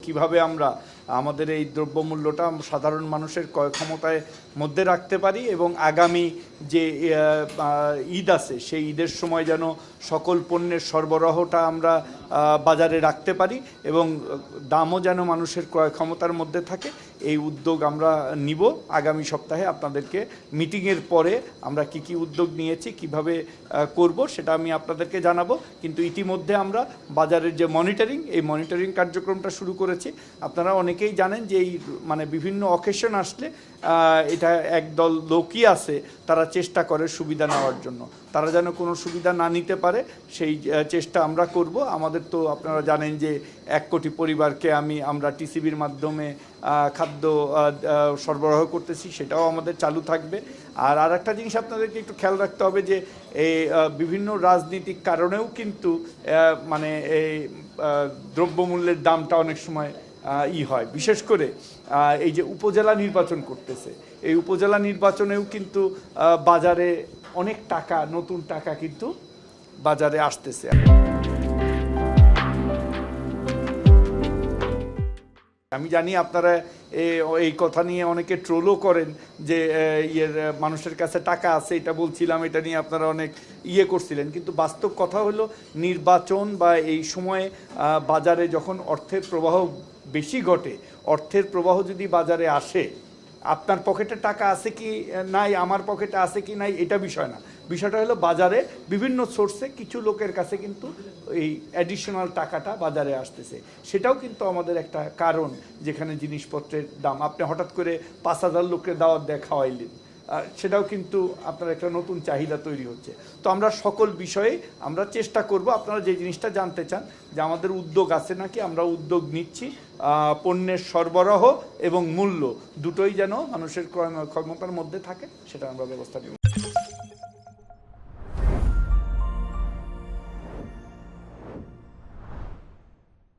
কিভাবে আমরা আমাদের এই দ্রব্যমূল্যটা সাধারণ মানুষের ক্রয় ক্ষমতায় মধ্যে রাখতে পারি এবং আগামী যে ঈদ আছে সেই ঈদের সময় যেন সকল পণ্যের সরবরাহটা আমরা বাজারে রাখতে পারি এবং দামও যেন মানুষের ক্রয় ক্ষমতার মধ্যে থাকে, এই উদ্যোগ আমরা নিব। আগামী সপ্তাহে আপনাদেরকে মিটিংয়ের পরে আমরা কি উদ্যোগ নিয়েছি, কিভাবে করব সেটা আমি আপনাদেরকে জানাবো। কিন্তু ইতিমধ্যে আমরা বাজারের যে মনিটরিং, এই মনিটরিং কার্যক্রমটা শুরু করেছি। আপনারা অনেকেই জানেন যে এই মানে বিভিন্ন অকেশন আসলে এটা একদল লোকই আছে তারা চেষ্টা করে সুবিধা নেওয়ার জন্য, তারা যেন কোনো সুবিধা না নিতে পারে সেই চেষ্টা আমরা করব। আমাদের তো আপনারা জানেন যে 1 কোটি পরিবারকে আমরা টিসিবির মাধ্যমে খাদ্য সরবরাহ করতেছি, সেটাও আমাদের চালু থাকবে। আর একটা জিনিস আপনাদেরকে একটু খেয়াল রাখতে হবে যে এই বিভিন্ন রাজনীতিক কারণেও কিন্তু মানে এই দ্রব্যমূল্যের দামটা অনেক সময় হয়। বিশেষ করে এই যে উপজেলা নির্বাচন করতেছে, এই উপজেলা নির্বাচনেও কিন্তু বাজারে অনেক টাকা, নতুন টাকা কিন্তু বাজারে আসতেছে। আমি জানি আপনারা এই কথা নিয়ে অনেকে ট্রোলও করেন যে মানুষের কাছে টাকা আছে, এটা বলছিলাম, এটা নিয়ে আপনারা অনেক করছিলেন। কিন্তু বাস্তব কথা হলো নির্বাচন বা এই সময়ে বাজারে যখন অর্থের প্রবাহ বেশি ঘটে, অর্থের প্রবাহ যদি বাজারে আসে, আপনার পকেটে টাকা আছে কি নাই, আমার পকেটে আছে কি নাই, এটা বিষয় না। বিষয়টা হলো বাজারে বিভিন্ন সোর্সে কিছু লোকের কাছে কিন্তু এই অ্যাডিশনাল টাকাটা বাজারে আসতেছে, সেটাও কিন্তু আমাদের একটা কারণ। যেখানে জিনিসপত্রের দাম আপনি হঠাৎ করে 5,000 লোকের দাওয়াত দিয়ে খাওয়াইলেন, সেটাও কিন্তু আপনার একটা নতুন চাহিদা তৈরি হচ্ছে। তো আমরা সকল বিষয়ে আমরা চেষ্টা করব। আপনারা যে জিনিসটা জানতে চান যে আমাদের উদ্যোগ আছে নাকি, আমরা উদ্যোগ নিচ্ছি। পণ্যের সরবরাহ এবং মূল্য দুটোই যেন মানুষের ক্রয় ক্ষমতার মধ্যে থাকে, সেটা আমরা ব্যবস্থা নেব।